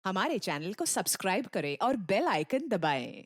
हमारे चैनल को सब्सक्राइब करें और बेल आइकन दबाएं।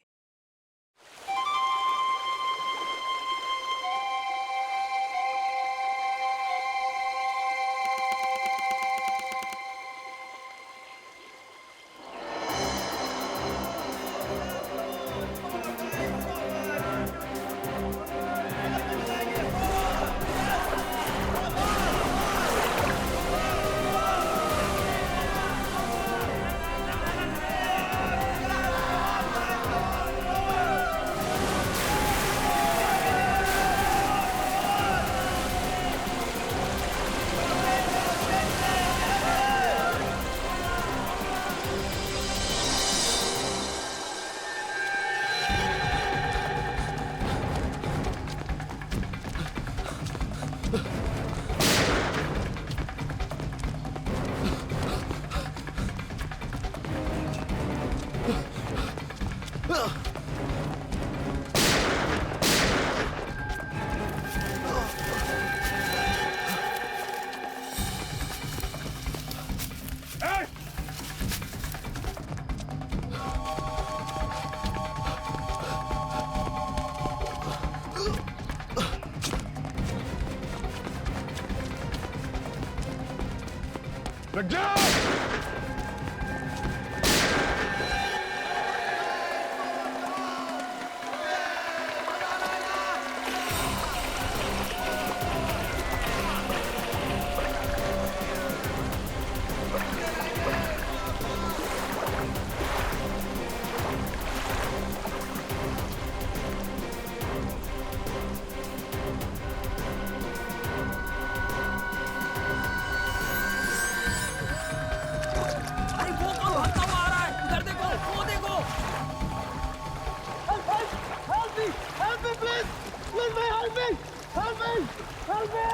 लग जाओ!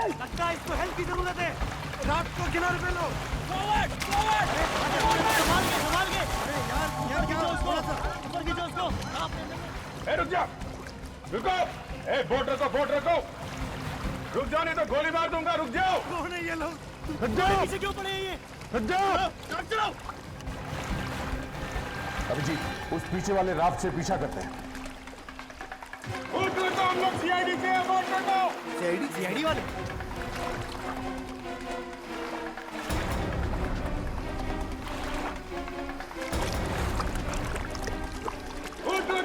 लगता है इसको हेल्प की जरूरत है। रात को किनारे पे लो। फॉरवर्ड फॉरवर्ड संभाल के यार खींचो उसको, ऊपर खींचो उसको। ए रुक जा, रुको। ए बोट रखो। रुक जाओ नहीं तो गोली मार दूंगा। रुक जाओ। कौन है ये लोग? रुक जाओ। पीछे क्यों पड़े हैं ये? रुक जाओ। चलो। अभिजीत, उस पीछे वाले राफ्ट से पीछा करते हैं। तो हम लोग सीआईडी से बोट रखो। सीआईडी वाले?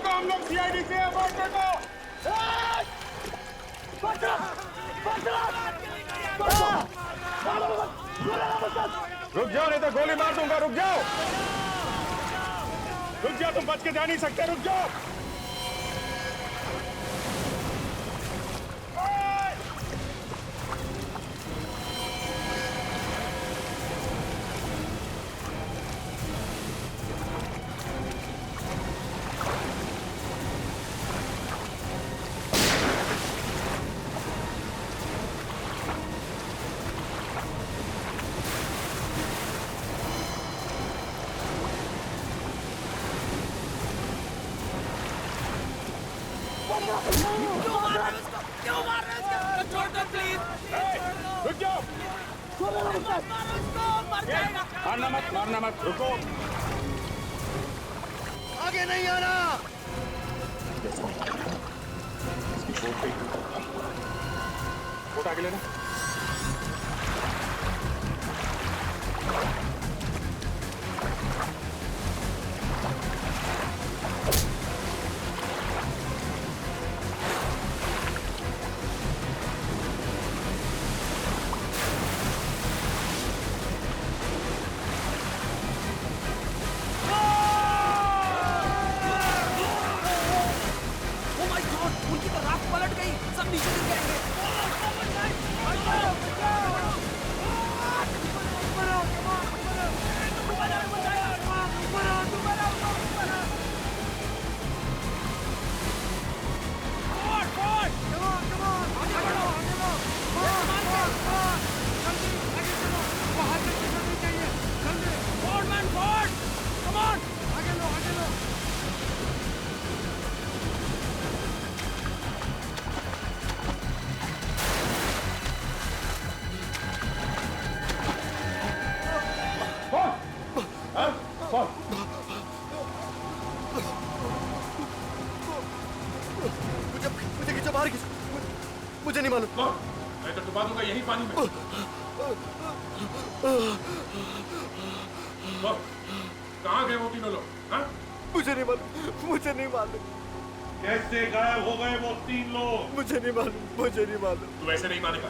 तो हम लोग सीआईडी से बोट रखो। रुक जाओ नहीं तो गोली मार दूंगा। रुक जाओ। तुम बच के जा नहीं सकते। रुक जाओ। क्यों मार रहे हो? छोड़ दो प्लीज। रुक जाओ। मारो उसको, मर जाएगा। मारना मत। रुको। आगे नहीं आना। बोट आगे लेना। Oh my God, उनकी तो राफ्ट पलट गई। सब नीचे गिर जाएंगे। पॉल मुझे खींचो, बाहर खींचो। मुझे नहीं मालूम। पॉल, मैं तो डुबा दूंगा यही पानी में। पॉल, कहाँ गए वो तीनों लोग? हाँ? मुझे नहीं मालूम, मुझे नहीं मालूम, कैसे गायब हो गए वो तीन लोग? मुझे नहीं मालूम, मुझे नहीं मालूम। तू ऐसे नहीं मानेगा।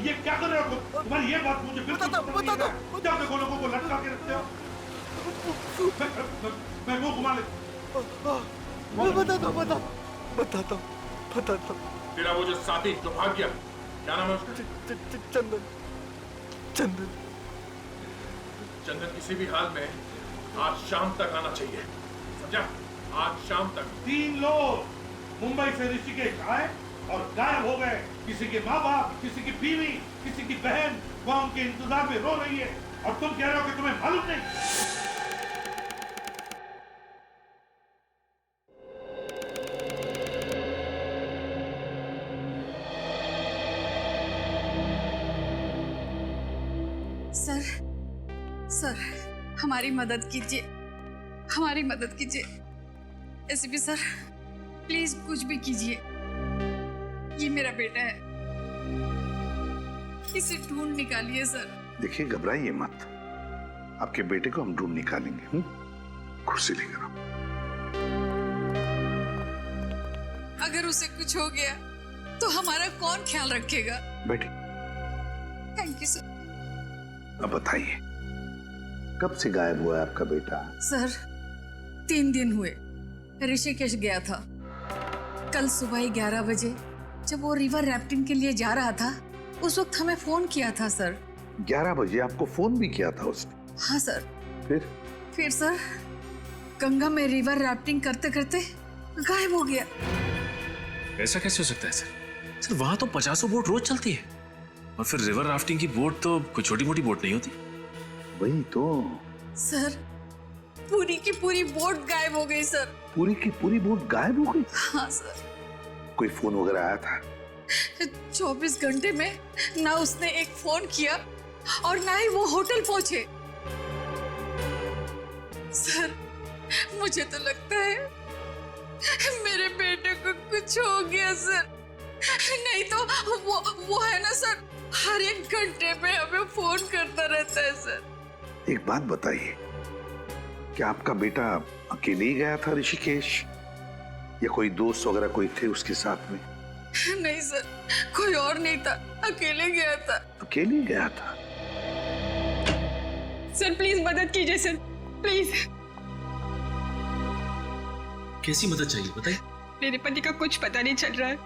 ये क्या कर रहे हो? तुम्हारी ये बात मुझे बिल्कुल बता दो, पसंद नहीं बता है। क्या देखो लोगों को लटका के रखते हो? मैं वो घुमा ले। बता दो, बता दो। तेरा वो जो साथी जो भाग गया, क्या नाम है उसका? चंदन। चंदन किसी भी हाल में आज शाम तक आना चाहिए, समझा? आज शाम तक। 3 लोग मुंबई से ऋषिकेश आए और गायब हो गए। किसी के माँ बाप, किसी की बीवी, किसी की बहन वहां उनके इंतजार में रो रही है, और तुम कह रहे हो कि तुम्हें मालूम नहीं। सर हमारी मदद कीजिए। एसीपी सर, प्लीज कुछ भी कीजिए। ये मेरा बेटा है, इसे ढूंढ निकालिए सर। देखिए, घबराइए मत, आपके बेटे को हम ढूंढ निकालेंगे। कुर्सी लेकर आओ। अगर उसे कुछ हो गया तो हमारा कौन ख्याल रखेगा? बैठिए। Thank you sir. अब बताइए, कब से गायब हुआ है आपका बेटा? सर 3 दिन हुए। ऋषिकेश गया था। कल सुबह 11 बजे जब वो रिवर राफ्टिंग के लिए जा रहा था, उस वक्त हमें फोन किया था सर। 11 बजे आपको फोन भी किया था उसने? हाँ सर। फिर सर गंगा में रिवर राफ्टिंग करते करते गायब हो गया। ऐसा कैसे हो सकता है सर? सर वहां तो 50 बोट रोज चलती है, और फिर रिवर राफ्टिंग की बोट तो कोई छोटी मोटी बोट नहीं होती। वही तो सर, पूरी की पूरी बोट गायब हो गई सर। पूरी की पूरी बोट गायब हो गई? हाँ सर। कोई फोन वगैरह आया था? 24 घंटे में ना उसने एक फोन किया और ना ही वो होटल पहुंचे। सर मुझे तो लगता है मेरे बेटे को कुछ हो गया सर। नहीं तो वो है ना सर, हर एक घंटे में हमें फोन करता रहता है सर। एक बात बताइए, क्या आपका बेटा अकेले ही गया था ऋषिकेश, या कोई दोस्त वगैरह कोई थे उसके साथ में? नहीं सर, कोई और नहीं था, अकेले गया था। अकेले गया था? सर प्लीज मदद कीजिए सर, प्लीज। कैसी मदद चाहिए बताइए? मेरे पति का कुछ पता नहीं चल रहा है।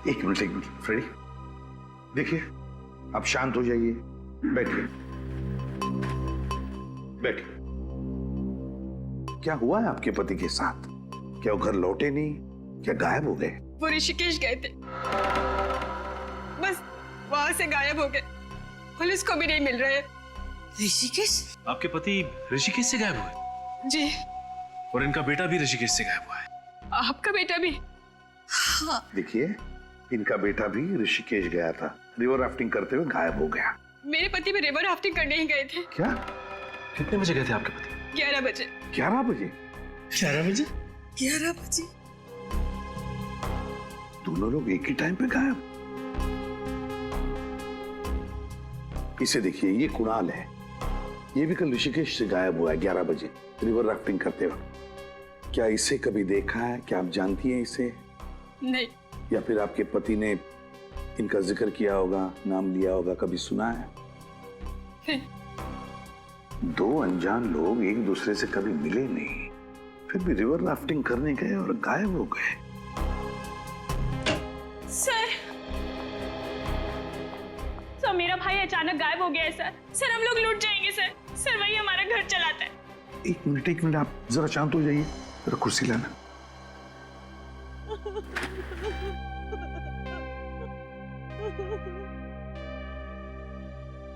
एक मिनट फ्रेडी, देखिए आप शांत हो जाइए, बैठिए। क्या हुआ है आपके पति के साथ? क्या वो घर लौटे नहीं, क्या गायब हो गए? वो ऋषिकेश गए थे, बस वहां से गायब हो गए। पुलिस को भी नहीं मिल रहे। ऋषिकेश? आपके पति ऋषिकेश से गायब हुए? जी। और इनका बेटा भी ऋषिकेश से गायब हुआ है? आपका बेटा भी? हाँ। देखिए, इनका बेटा भी ऋषिकेश गया था, रिवर राफ्टिंग करते हुए गायब हो गया। मेरे पति भी रिवर राफ्टिंग करने ही गए थे। क्या? कितने बजे गए थे आपके पति? 11 बजे। 11 बजे? 11 बजे? 11 बजे। दोनों लोग एक ही टाइम पे गायब? इसे देखिए, ये कुणाल है, ये भी कल ऋषिकेश से गायब हुआ है 11 बजे रिवर राफ्टिंग करते वक्त। क्या इसे कभी देखा है? क्या आप जानती हैं इसे? नहीं। या फिर आपके पति ने इनका जिक्र किया होगा, नाम लिया होगा, कभी सुना है? नहीं। 2 अनजान लोग एक दूसरे से कभी मिले नहीं, फिर भी रिवर राफ्टिंग करने गए और गायब हो गए। सर मेरा भाई अचानक गायब हो गया है सर। सर हम लोग लूट जाएंगे सर। सर वही हमारा घर चलाता है। एक मिनट, आप जरा शांत हो जाइए, जरा कुर्सी लाना।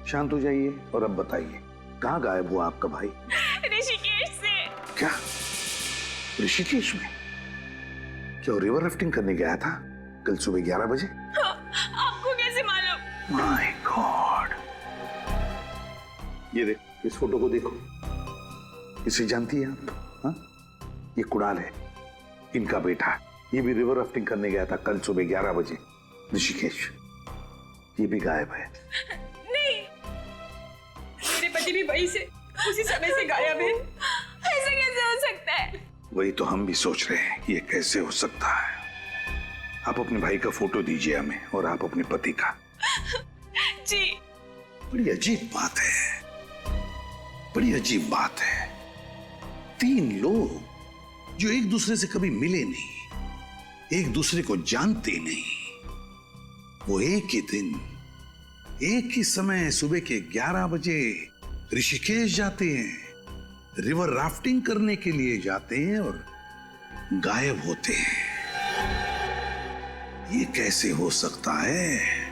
शांत हो जाइए और अब बताइए, कहाँ गायब हुआ आपका भाई? ऋषिकेश से। क्या? ऋषिकेश में? क्या वो रिवर राफ्टिंग करने गया था कल सुबह 11 बजे? आपको कैसे मालूम? My God! ये देख, इस फोटो को देखो, इसे जानती है आप? हाँ, ये कुणाल है, इनका बेटा। ये भी रिवर राफ्टिंग करने गया था कल सुबह 11 बजे ऋषिकेश। ये भी गायब है। नहीं, मेरे पति भी वहीं से उसी समय से गायब है। ऐसा कैसे हो सकता है? वही तो हम भी सोच रहे हैं, ये कैसे हो सकता है। आप अपने भाई का फोटो दीजिए हमें, और आप अपने पति का। जी। बड़ी अजीब बात है, बड़ी अजीब बात है। 3 लोग जो एक दूसरे से कभी मिले नहीं, एक दूसरे को जानते नहीं, वो एक ही दिन, एक ही समय सुबह के 11 बजे ऋषिकेश जाते हैं, रिवर राफ्टिंग करने के लिए जाते हैं और गायब होते हैं। ये कैसे हो सकता है?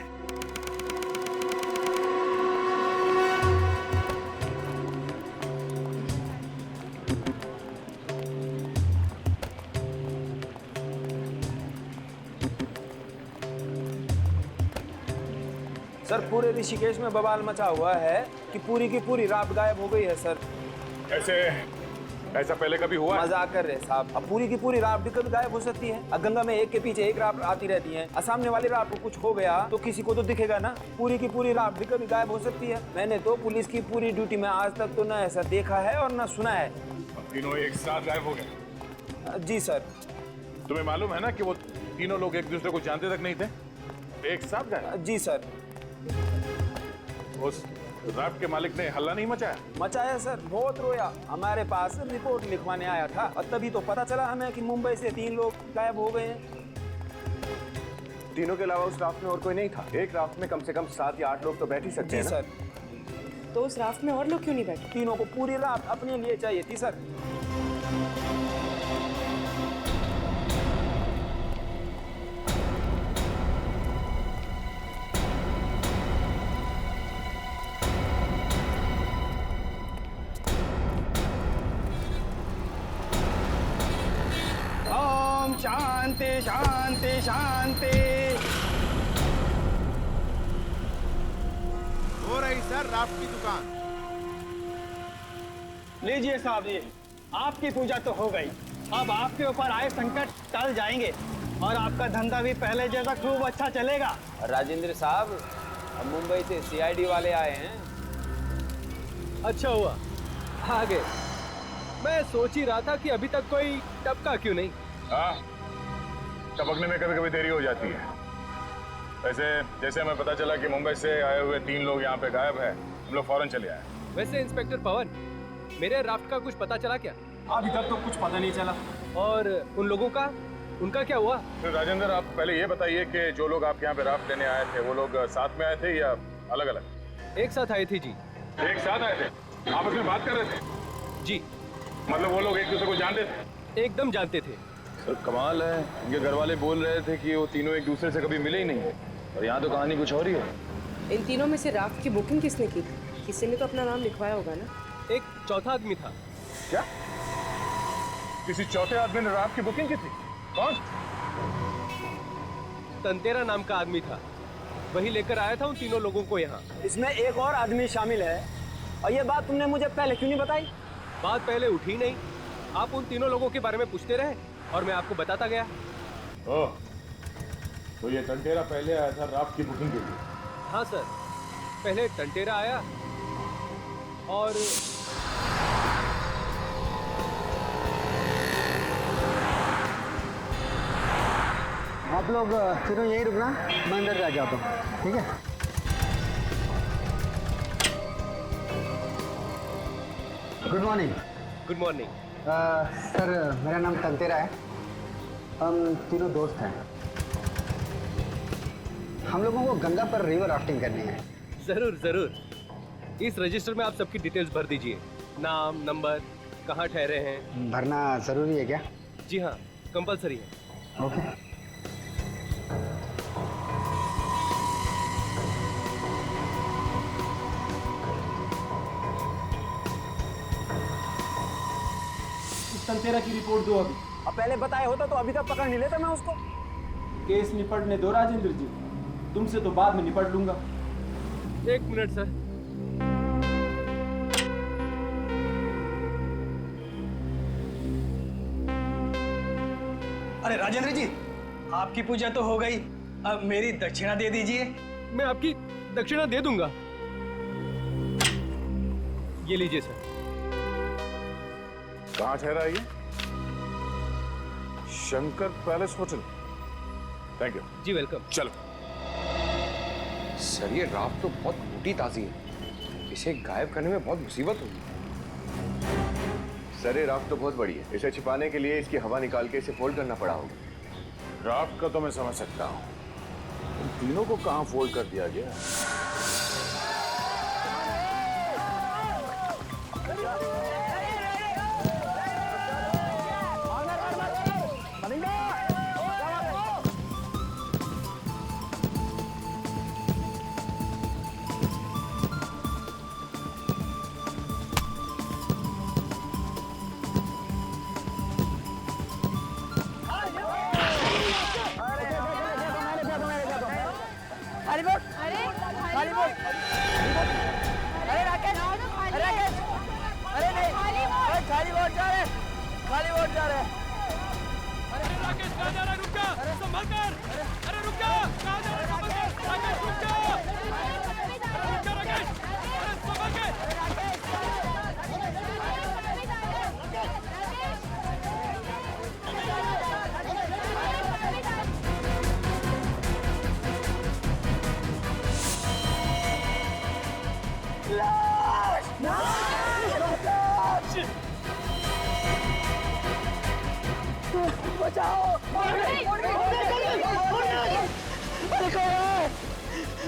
सर पूरे ऋषिकेश में बवाल मचा हुआ है कि पूरी की पूरी राफ्ट गायब हो गई है सर। ऐसा पहले कभी हुआ? मजाक कर रहे साहब, अब पूरी की पूरी राफ्ट भी कभी गायब हो सकती है। अब गंगा में एक के पीछे एक राफ्ट आती रहती है, सामने वाली राफ्ट को कुछ हो गया तो किसी को तो दिखेगा ना। पूरी की पूरी राफ्ट भी कभी गायब हो सकती है। मैंने तो पुलिस की पूरी ड्यूटी में आज तक तो ना ऐसा देखा है और ना सुना है। तीनों एक साथ गायब हो गए? जी सर। तुम्हें मालूम है ना कि वो तीनों लोग एक दूसरे को जानते तक नहीं थे, एक साथ गायब? जी सर। उस राफ्ट के मालिक ने हल्ला नहीं मचाया? मचाया सर, बहुत रोया। हमारे पास रिपोर्ट लिखवाने आया था और तभी तो पता चला हमें कि मुंबई से 3 लोग गायब हो गए हैं। तीनों के अलावा उस राफ्ट में और कोई नहीं था? एक राफ्ट में कम से कम 7 या 8 लोग तो बैठ ही सकते हैं ना? सर। तो उस राफ्ट में और लोग क्यों नहीं बैठे? तीनों को पूरी राफ्ट अपने लिए चाहिए थी सर। शांति शांति शांति। हो रही सर राफ्ट की दुकान। लीजिए साहब जी, आपकी पूजा तो हो गई। अब आपके ऊपर आए संकट टल जाएंगे और आपका धंधा भी पहले जैसा खूब अच्छा चलेगा। राजेंद्र साहब, अब मुंबई से CID वाले आए हैं। अच्छा हुआ आ गए। मैं सोच ही रहा था कि अभी तक कोई टपका क्यों नहीं। हाँ, टपकने में कभी कभी देरी हो जाती है। वैसे जैसे हमें पता चला कि मुंबई से आए हुए 3 लोग यहाँ पे गायब है, हम लोग फौरन चले आए। वैसे इंस्पेक्टर पवन, मेरे राफ्ट का कुछ पता चला क्या? अभी तक तो कुछ पता नहीं चला। और उन लोगों का, उनका क्या हुआ? तो राजेंद्र, आप पहले ये बताइए कि जो लोग आपके यहाँ पे राफ्ट लेने आए थे, वो लोग साथ में आए थे या अलग अलग? एक साथ आए थे जी। एक साथ आए थे? आपस में बात कर रहे थे? जी। मतलब वो लोग एक दूसरे को जानते थे? एकदम जानते थे। सर कमाल है, इनके घर वाले बोल रहे थे कि वो तीनों एक दूसरे से कभी मिले ही नहीं, और यहाँ तो कहानी कुछ और ही है। इन तीनों में से राफ्ट की बुकिंग किसने की थी? किसी ने तो अपना नाम लिखवाया होगा ना? एक चौथा आदमी था। क्या? किसी चौथे आदमी ने राफ्ट की बुकिंग की थी? कौन? तंतेरा नाम का आदमी था, वही लेकर आया था उन तीनों लोगों को यहाँ। इसमें एक और आदमी शामिल है, और ये बात तुमने मुझे पहले क्यों नहीं बताई? बात पहले उठी नहीं, आप उन तीनों लोगों के बारे में पूछते रहे और मैं आपको बताता गया। ओह, तो ये टंटेरा पहले आया था राफ्ट की बुकिंग के लिए? हाँ सर, पहले टंटेरा आया और आप लोग तीनों यहीं रुकना, मैं अंदर जा जाता हूँ, ठीक है? Good morning. Good morning. Sir मेरा नाम तंतेरा है, हम तीनों दोस्त हैं। हम लोगों को गंगा पर रिवर राफ्टिंग करनी है। जरूर जरूर, इस रजिस्टर में आप सबकी डिटेल्स भर दीजिए, नाम, नंबर, कहाँ ठहरे हैं। भरना जरूरी है क्या? जी हाँ, कंपलसरी है। ओके। तंतेरा की रिपोर्ट दो अभी। अब पहले बताया होता तो अभी तक पकड़ नहीं लेता मैं उसको। केस निपटने दो राजेंद्र जी, तुमसे तो बाद में निपट लूंगा। 1 मिनट सर। अरे राजेंद्र जी, आपकी पूजा तो हो गई, अब मेरी दक्षिणा दे दीजिए। मैं आपकी दक्षिणा दे दूंगा। ये लीजिए सर। कहाँ ठहरा ये? Shankar palace hotel. Thank you. जी वेलकम। चलो। सर ये रात तो बहुत मोटी ताजी है, इसे गायब करने में बहुत मुसीबत होगी। सर ये राफ्ट तो बहुत बड़ी है, इसे छिपाने के लिए इसकी हवा निकाल के इसे फोल्ड करना पड़ा होगा। राफ्ट का तो मैं समझ सकता हूँ, उन तीनों को कहाँ फोल्ड कर दिया गया?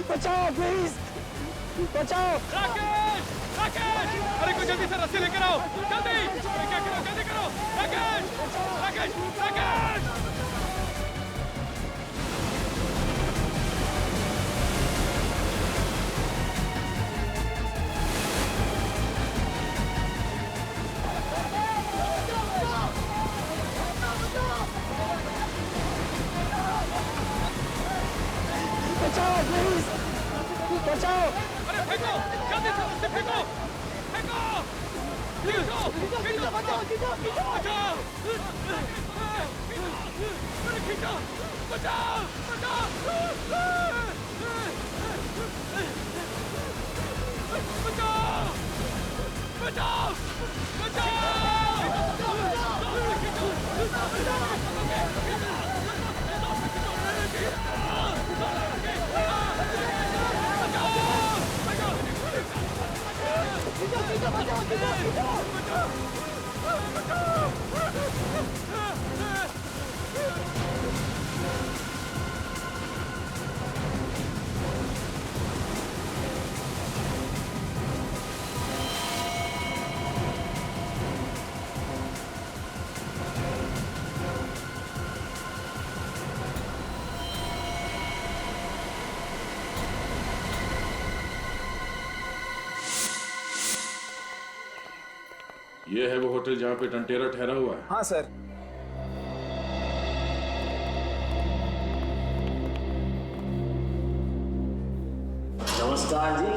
बचाओ प्लीज, बचाओ। राकेश, राकेश, अरे कोई जल्दी से रस्सी लेकर आओ, जल्दी। अरे क्या करो, जल्दी करो। राकेश, राकेश, राकेश। बचाओ प्लीज, बचाओ। अरे फेंको, जल्दी से रस्सी फेंको, फेंको, फेंको, फेंको, बचाओ, बचाओ, अरे खींचो, बचाओ, बचाओ, बचाओ, ये है वो होटल जहाँ पे टंटेरा ठहरा हुआ है? हाँ सर। नमस्कार जी।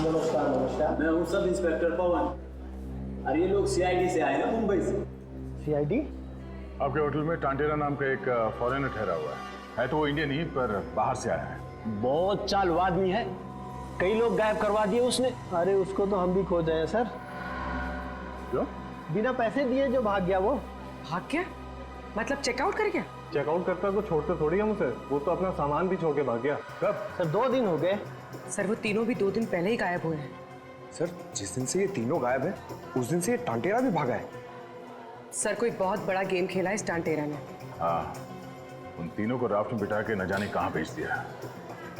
नमस्कार नमस्कार। मैं हूँ सब इंस्पेक्टर पवन। अरे ये लोग सीआईडी से आए ना, मुंबई से। सीआईडी? आपके होटल में टांटेरा नाम का एक फॉरेनर ठहरा हुआ है तो वो इंडियन ही पर बाहर से आया है। बहुत चालू आदमी है, कई लोग गायब करवा दिए उसने। अरे उसको तो हम भी खो जाए सर। क्यों? बिना पैसे दिए जो भाग गया वो। भाग गया? मतलब चेकआउट कर गया? चेकआउट करता तो छोड़ते थोड़ी हम उसे, वो तो अपना सामान भी छोड़ के भाग गया। कब? सर 2 दिन हो गए। सर वो तीनों भी 2 दिन पहले ही गायब हुए हैं। सर जिस दिन से ये तीनों गायब है उस दिन से ये टांटेरा भी भागा है। सर कोई बहुत बड़ा गेम खेला है इस टांटेरा ने। हाँ, उन तीनों को राफ्ट में बिठा के न जाने कहाँ भेज दिया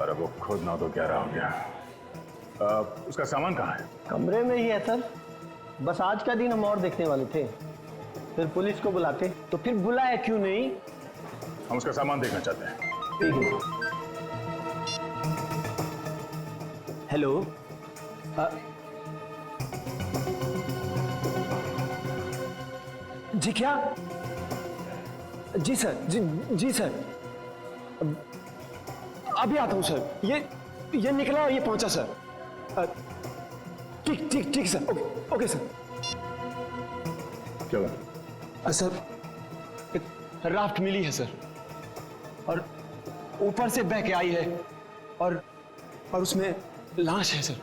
और अब वो खुद ना तो क्या रहा हो गया। उसका सामान कहाँ है? कमरे में ही है सर, बस आज का दिन हम और देखने वाले थे, फिर पुलिस को बुलाते तो फिर बुलाया क्यों नहीं। हम उसका सामान देखना चाहते हैं। ठीक है। हेलो, जी क्या? जी सर, जी सर, अभी आता हूँ सर। ये निकला और ये पहुंचा सर। ठीक सर। Okay sir. क्या बात? सर राफ्ट मिली है सर, और ऊपर से बह के आई है, और उसमें लाश है सर।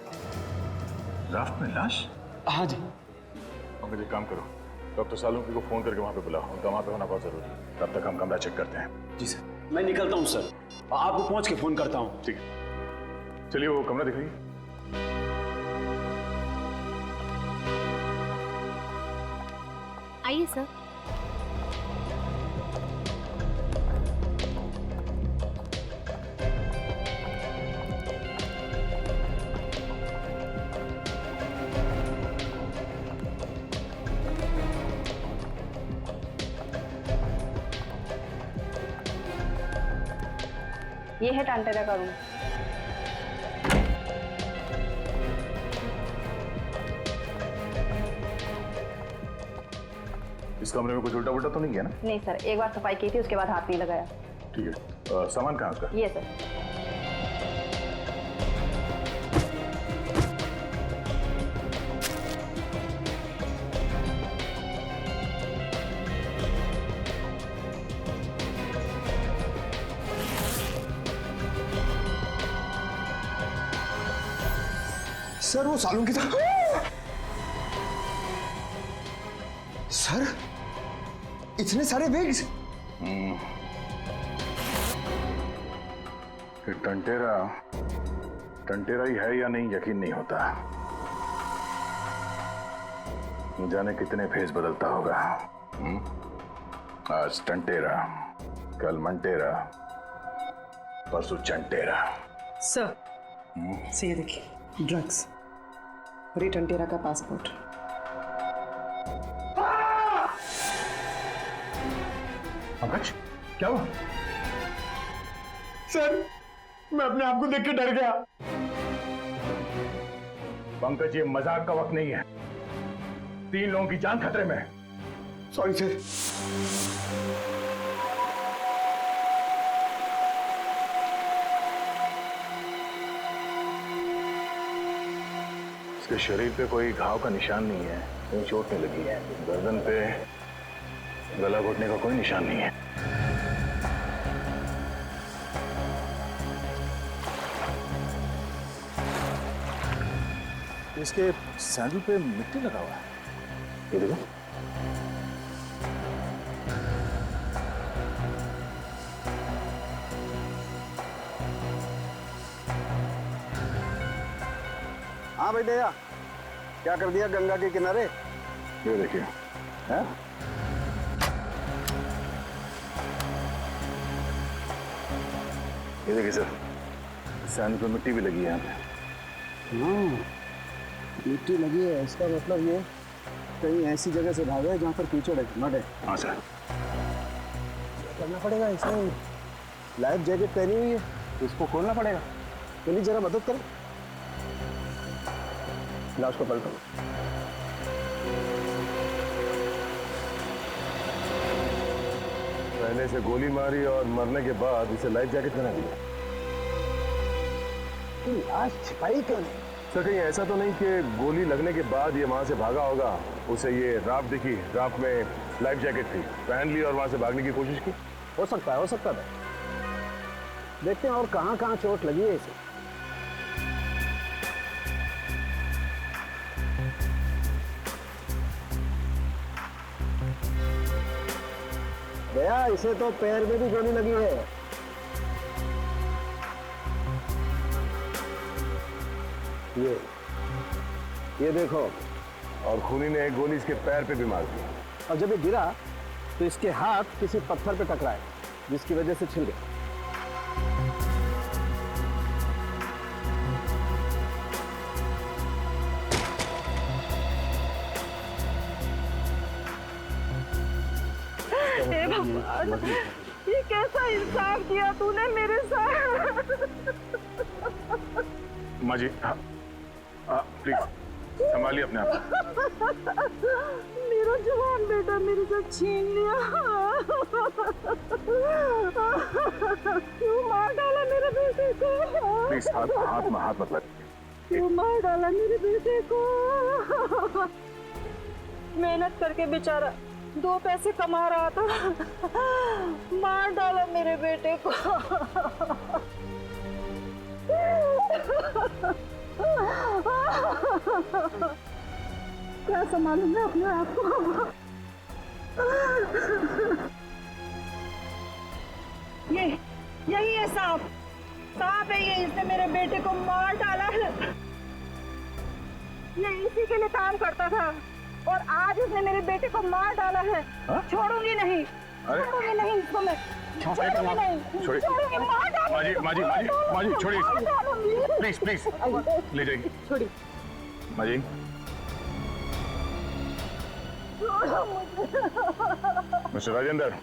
राफ्ट में लाश? हाँ जी। पंकज एक काम करो, डॉक्टर सालुंकी को फोन करके वहां पे बुलाओ, उनका वहां पे होना बहुत जरूरी है। तब तक हम कमरा चेक करते हैं। जी सर। मैं निकलता हूँ सर, आपको पहुंच के फोन करता हूँ। ठीक है, चलिए वो कमरा दिखाइए। आइए सर। ये है टांटेरा का रूम। इस कमरे में कुछ उल्टा पुल्टा तो नहीं किया ना? नहीं सर, एक बार सफाई की थी, उसके बाद हाथ नहीं लगाया। ठीक है, सामान कहाँ है उसका? ये सर। सर वो सालुंकी था। सर इतने सारे विग्स। ये टंटेरा ही है या नहीं यकीन नहीं होता। न जाने कितने भेष बदलता होगा। आज टंटेरा, कल मंटेरा, परसों चंटेरा। सर ये देखिए, ड्रग्स और ये टंटेरा का पासपोर्ट। पंकज क्या हुआ? सर मैं अपने आप को देख के डर गया। पंकज ये मजाक का वक्त नहीं है, 3 लोगों की जान खतरे में है। Sorry sir. इसके शरीर पे कोई घाव का निशान नहीं है, कहीं चोट नहीं लगी है, गर्दन पे गला घोटने का कोई निशान नहीं है। इसके सैंडल पे मिट्टी लगा हुआ है, ये देखो। हाँ भाई दया, क्या कर दिया गंगा के किनारे? ये देखिए। है? ये देखिए सर, सैंडल पे मिट्टी भी लगी है यहाँ पे। हाँ मिट्टी लगी है, इसका मतलब ये कहीं ऐसी जगह से भागा है जहाँ पर कीचड़ है, मड है। हाँ सर। करना पड़ेगा, इसमें लाइफ जैकेट पहनी हुई है, इसको खोलना पड़ेगा। चलिए जरा मदद करें। लाश को पलटो। पहले से गोली मारी और मरने के बाद इसे लाइफ जैकेट पहना दिया। लाश छिपाई क्यों नहीं? सर कहीं ऐसा तो नहीं कि गोली लगने के बाद ये वहां से भागा होगा, उसे ये राफ्ट दिखी, राफ्ट में लाइफ जैकेट थी, पहन ली और वहां से भागने की कोशिश की? हो सकता है, हो सकता है। देखते हैं और कहाँ चोट लगी है इसे। दया, इसे तो पैर में भी गोली लगी है। ये देखो, और खूनी ने एक गोली इसके पैर पे भी मार दी, और जब ये गिरा तो इसके हाथ किसी पत्थर पे टकराए, जिसकी वजह से छिल गए। ये कैसा इंसाफ किया तूने मेरे साथ? माँ जी प्लीज संभालिए अपने आप। मेरा जवान बेटा मेरे साथ छीन लिया। क्यों मार डाला मेरे बेटे को? प्लीज हाथ मत लग। क्यों मार डाला मेरे बेटे को? मेहनत करके बेचारा 2 पैसे कमा रहा था, मार डाला मेरे बेटे को। क्या संभालूं मैं अपने आप को? यही है सांप है ये, इसने मेरे बेटे को मार डाला है। ये इसी के लिए काम करता था और आज इसने मेरे बेटे को मार डाला है। छोड़ूंगी नहीं, छोड़ूंगी नहीं इसको मैं, छोड़ूंगी नहीं, छोड़ूंगी, मार डालूंगी। माजी छोड़िए, प्लीज प्लीज ले जाइए। छोड़िए माजी। मिस्टर राजेंद्र,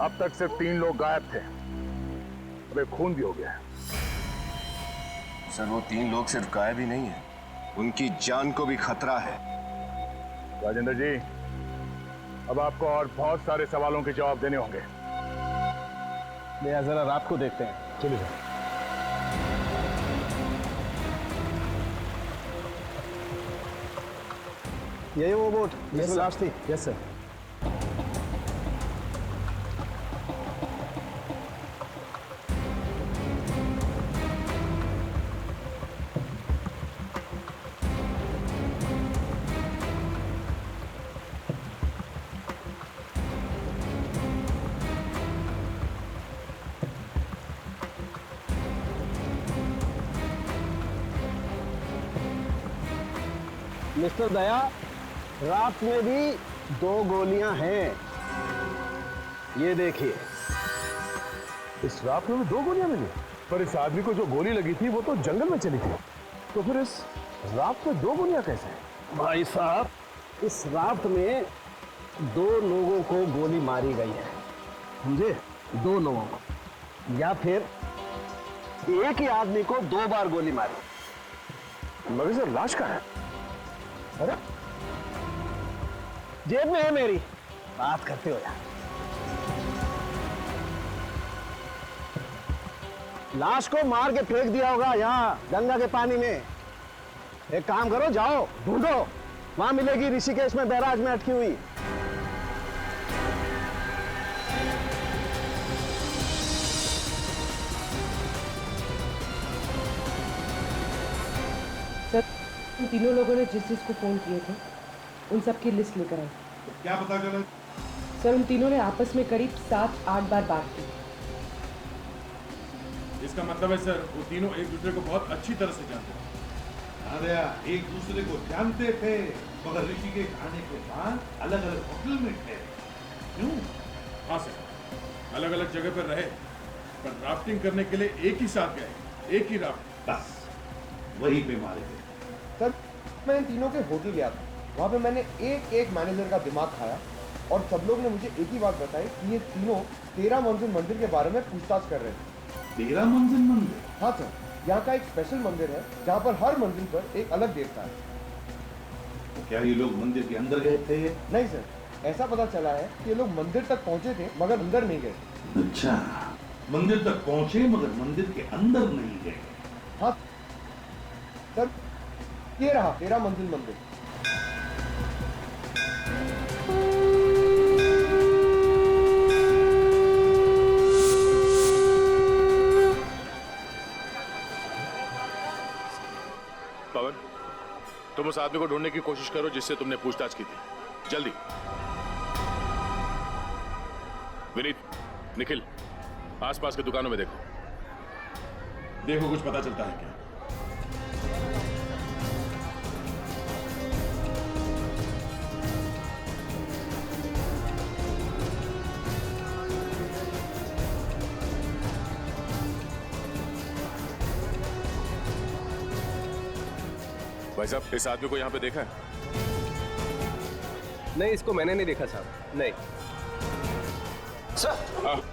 अब तक सिर्फ 3 लोग गायब थे, अब एक खून भी हो गया है। सर वो 3 लोग सिर्फ गायब ही नहीं है, उनकी जान को भी खतरा है। राजेंद्र जी, अब आपको और बहुत सारे सवालों के जवाब देने होंगे। जरा रात को देखते हैं। चलिए सर। यही वो बोट जिसमें लाश थी? Yes sir. मिस्टर दया, राफ्ट में भी 2 गोलियां हैं, ये देखिए। इस राफ्ट में 2 गोलियां मिली, पर इस आदमी को जो गोली लगी थी वो तो जंगल में चली थी, तो फिर इस राफ्ट में 2 गोलियां कैसे? भाई साहब, इस राफ्ट में 2 लोगों को गोली मारी गई है, समझे? 2 लोगों को, या फिर एक ही आदमी को 2 बार गोली मारी। मगर सर लाश कहाँ है? अरे जेब में है मेरी, बात करते हो यार। लाश को मार के फेंक दिया होगा यहाँ गंगा के पानी में। एक काम करो, जाओ ढूंढो, वहां मिलेगी ऋषिकेश में बैराज में अटकी हुई। सर, उन तीनों लोगों ने जिस जिसको फोन किए थे उन सब की लिस्ट लेकर आई। क्या पता चला? सर, उन तीनों ने आपस में करीब 7-8 बार बात की। इसका मतलब है सर वो तीनों एक दूसरे को बहुत अच्छी तरह से जानते थे। अरे एक दूसरे को जानते थे, मगर ऋषिकेश आने के बाद अलग अलग होटल में थे। क्यों? हाँ सर, अलग अलग जगह पर रहे, पर राफ्टिंग करने के लिए एक ही साथ गए, एक ही राफ्ट, बस वहीं पे मारे गए। सर, मैं इन तीनों के होटल गया था, वहाँ पे मैंने एक मैनेजर का दिमाग खाया और सब लोग ने मुझे एक ही बात बताई कि ये तीनों 13 मंजिल मंदिर के बारे में पूछताछ कर रहे थे। 13 मंजिल मंदिर? हाँ सर, यहाँ का एक स्पेशल मंदिर है जहाँ पर हर मंजिल पर एक अलग देवता है। तो क्या ये लोग मंदिर के अंदर गए थे? नहीं सर, ऐसा पता चला है कि ये लोग मंदिर तक पहुँचे थे मगर अंदर नहीं गए। अच्छा, मंदिर तक पहुँचे मगर मंदिर के अंदर नहीं गए। हाँ सर, ये रहा 13 मंजिल मंदिर। पवन, तुम उस आदमी को ढूंढने की कोशिश करो जिससे तुमने पूछताछ की थी, जल्दी। विनीत, निखिल, आसपास की दुकानों में देखो। देखो कुछ पता चलता है क्या? भाई साहब, इस आदमी को यहाँ पे देखा है? नहीं, इसको मैंने नहीं देखा साहब, नहीं।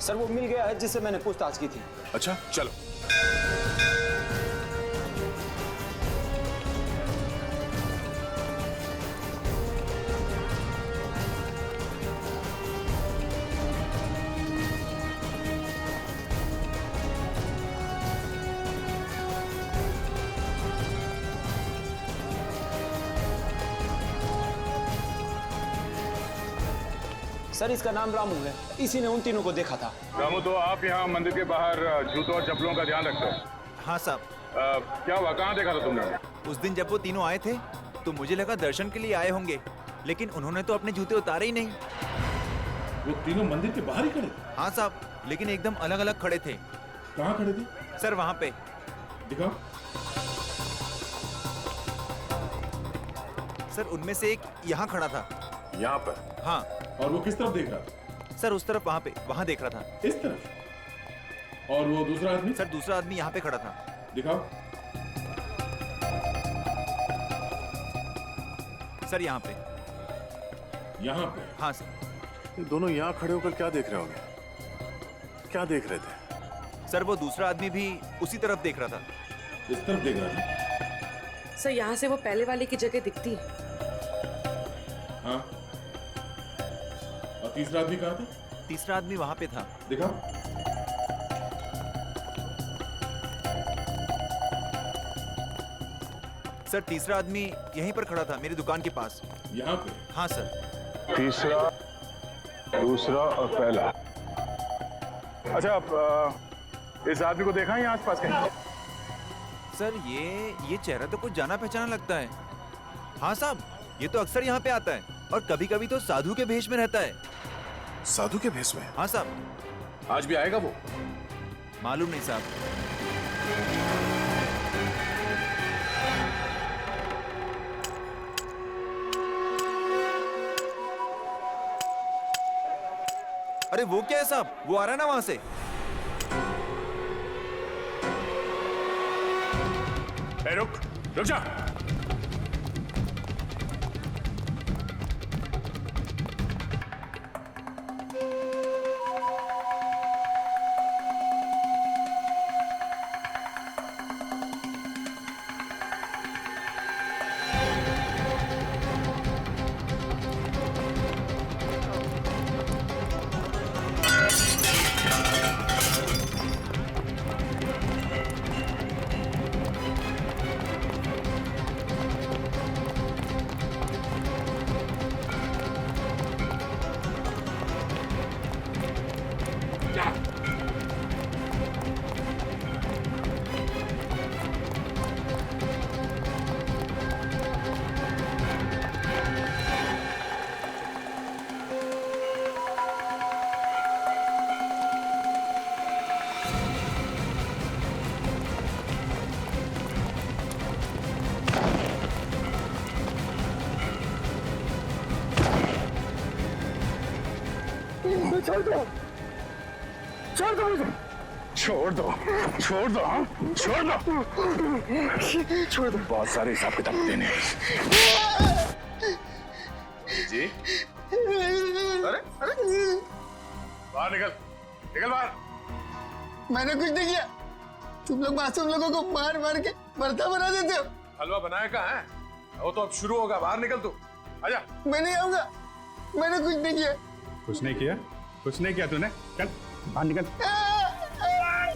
सर वो मिल गया है जिससे मैंने पूछताछ की थी। अच्छा, चलो। सर इसका नाम रामू है, इसी ने उन तीनों को देखा था। रामू, तो आप यहाँ मंदिर के बाहर जूतों और चप्पलों का ध्यान रखते हैं? हाँ साहब। क्या हुआ, कहाँ देखा था तुमने? उस दिन जब वो तीनों आए थे तो मुझे लगा दर्शन के लिए आए होंगे, लेकिन उन्होंने तो अपने जूते उतारे ही नहीं। वो तीनों मंदिर के बाहर ही खड़े थे? हाँ साहब, लेकिन एकदम अलग अलग खड़े थे। कहाँ खड़े थे? सर वहाँ पे। दिखाओ। सर उनमें से एक यहाँ खड़ा था। यहाँ पर? हाँ। और वो किस तरफ देख रहा था? सर उस तरफ, वहाँ पे, वहाँ देख रहा था। इस तरफ? और वो दूसरा आदमी? सर दूसरा आदमी यहाँ पे खड़ा था। दिखाओ। सर यहाँ पे। यहाँ पे? हाँ सर। दोनों यहाँ खड़े होकर क्या देख रहे होंगे? क्या देख रहे थे? सर वो दूसरा आदमी भी उसी तरफ देख रहा था। इस तरफ देख रहा था? सर यहाँ से वो पहले वाले की जगह दिखती है। हाँ। और तीसरा आदमी कहाँ था? तीसरा आदमी वहाँ पे था। दिखाओ। सर तीसरा आदमी यहीं पर खड़ा था मेरी दुकान के पास। यहाँ पे? हाँ सर। तीसरा, दूसरा और पहला। अच्छा, इस आदमी को देखा है यहाँ आसपास कहीं? सर ये चेहरा तो कुछ जाना पहचाना लगता है। हाँ साहब, ये तो अक्सर यहाँ पे आता है और कभी कभी तो साधु के भेष में रहता है। साधु के भेष में? हाँ साहब। आज भी आएगा वो? मालूम नहीं साहब। अरे वो क्या है साहब, वो आ रहा है ना वहां से। रुक जा। छोड़ दो, छोड़ दो मुझे। छोड़ दो, छोड़ दो, हाँ? छोड़ दो, छोड़ दो। बहुत सारे हिसाब किताब देने हैं। जी? अरे बाहर निकल, निकल बाहर। मैंने कुछ नहीं किया। तुम लोग मासूम लोगों को मार मार के भरता बना देते हो। हलवा बनाया कहाँ है? वो तो अब शुरू होगा। बाहर निकल तू, आजा। मैं नहीं आऊंगा, मैंने कुछ नहीं किया। कुछ नहीं किया? कुछ नहीं किया तूने? चल बाहर निकल,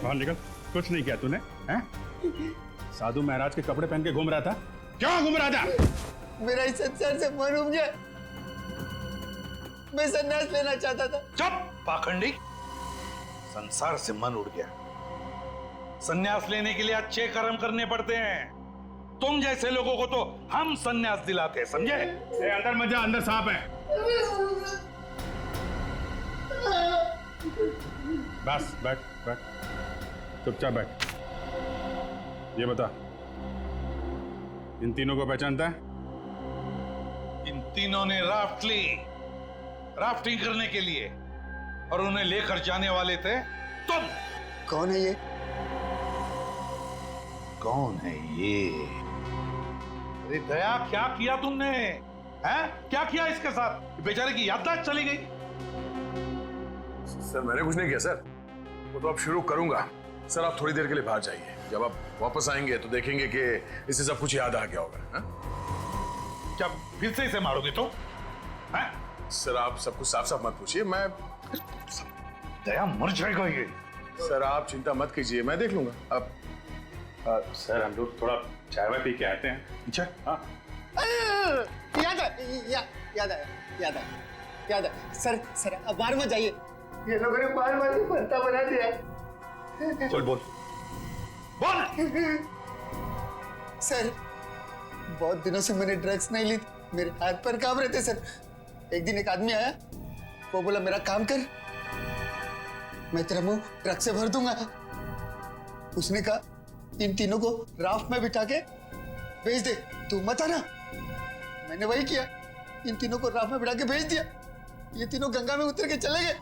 बाहर निकल। कुछ नहीं किया तूने? हैं? साधु महाराज के कपड़े पहन के घूम रहा था। क्यों घूम रहा था? मेरा इस संसार से मन उब गया। मैं संन्यास लेना चाहता था। चुप पाखंडी। संसार से मन उड़ गया। संन्यास लेने के लिए अच्छे कर्म करने पड़ते हैं। तुम जैसे लोगों को तो हम संन्यास दिलाते हैं, समझे? अंदर मत जा, अंदर सांप है। बस बैठ बैठ, चुपचाप बैठ। ये बता, इन तीनों को पहचानता है? इन तीनों ने राफ्ट ली, राफ्टिंग करने के लिए, और उन्हें लेकर जाने वाले थे तुम। कौन है ये? कौन है ये? अरे दया, क्या किया तुमने? हैं? क्या किया इसके साथ? बेचारे की याददाश्त चली गई। सर मैंने कुछ नहीं किया सर, वो तो अब शुरू करूंगा। सर आप थोड़ी देर के लिए बाहर जाइए, जब आप वापस आएंगे तो देखेंगे कि इसे सब कुछ याद आ गया होगा। हा? क्या फिर से इसे मारोगे तो? हैं? सर आप सब कुछ साफ साफ मत पूछिए, मैं दया मर जाएगा ये। सर आप चिंता मत कीजिए, मैं देख लूंगा। अब सर हम लोग थोड़ा चाय वाय पी के आते हैं। अच्छा? याद आया, याद आया। याद है सर। सर अब बाहर मत जाइए, ये लोगों ने बार बार भरता बना दिया। चल बोल बोल। सर बहुत दिनों से मैंने ड्रग्स नहीं ली, मेरे हाथ पर कांप रहे थे सर। एक दिन एक आदमी आया, वो बोला मेरा काम कर, मैं तेरा मुंह ड्रग्स से भर दूंगा। उसने कहा इन तीनों को राफ्ट में बिठा के भेज दे, तू मत आना। मैंने वही किया, इन तीनों को राफ्ट में बिठा के भेज दिया। ये तीनों गंगा में उतर के चले गए।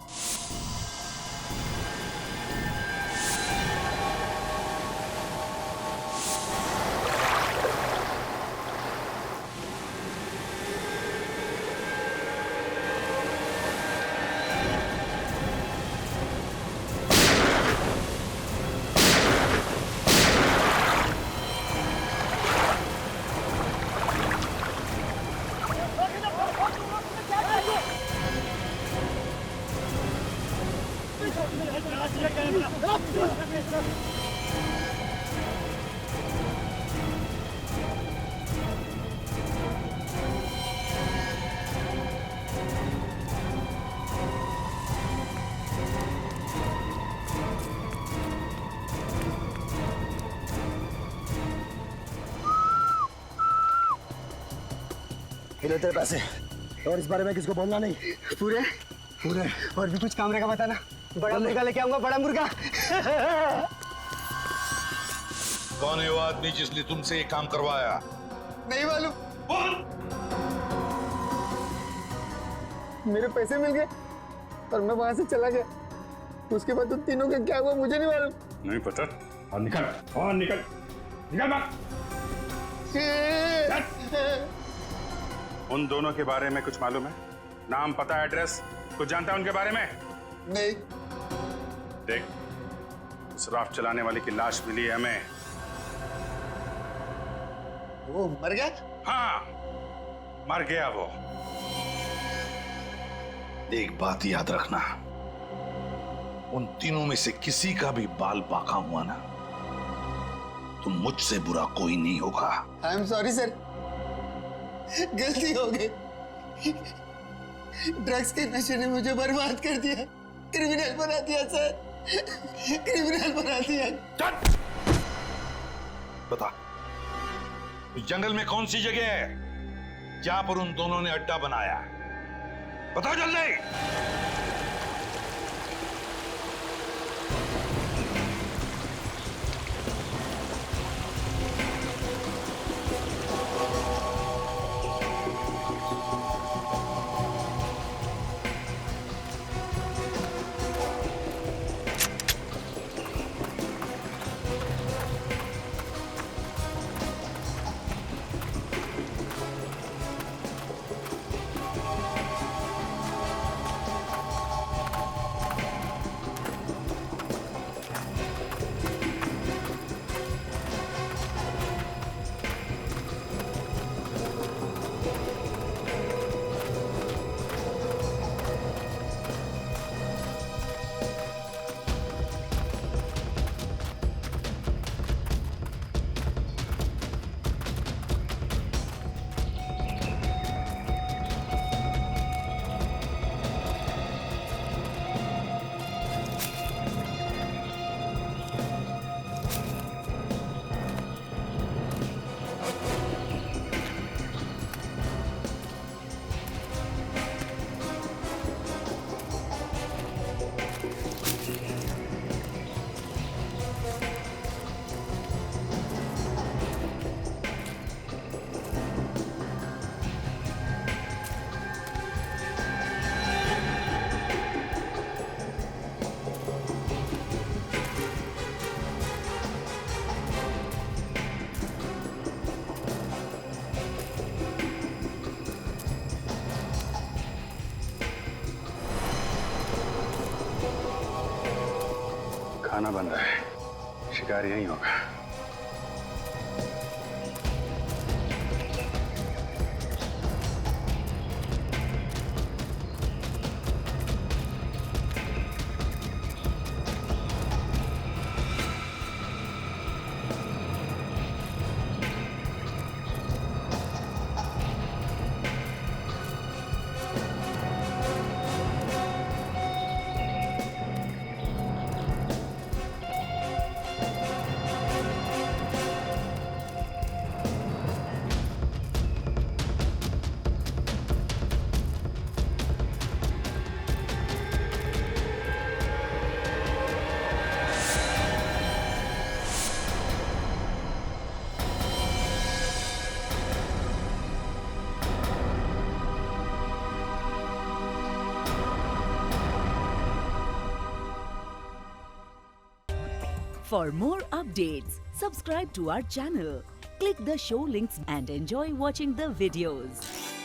ले तेरे पैसे, और इस बारे में किसको बोलना नहीं। पूरे पूरे और भी कुछ काम रहेगा बताना। बड़ा मुर्गा लेके आऊंगा, बड़ा मुर्गा। कौन है वो आदमी जिसने तुमसे ये काम करवाया? नहीं मालूम। बोल। मेरे पैसे मिल गए और मैं वहां से चला गया। उसके बाद तुम तीनों का क्या हुआ मुझे नहीं मालूम। नहीं पता। और निकल, और निकल, निकल बात। उन दोनों के बारे में कुछ मालूम है? नाम, पता, एड्रेस कुछ जानता है उनके बारे में? नहीं। देख, उस राफ्ट चलाने वाले की लाश मिली है हमें। वो मर गया? हाँ, मर गया वो। एक बात याद रखना, उन तीनों में से किसी का भी बाल बाका हुआ ना, तो मुझसे बुरा कोई नहीं होगा। आई एम सॉरी सर, गलती हो गई। ड्रग्स के नशे ने मुझे बर्बाद कर दिया, क्रिमिनल बना दिया सर, क्रिमिनल बना दिया। बता, इस जंगल में कौन सी जगह है जहां पर उन दोनों ने अड्डा बनाया? बताओ जल्दी। खाना बन रहा है, शिकार यही होगा। For more updates, subscribe to our channel, click the show links and enjoy watching the videos.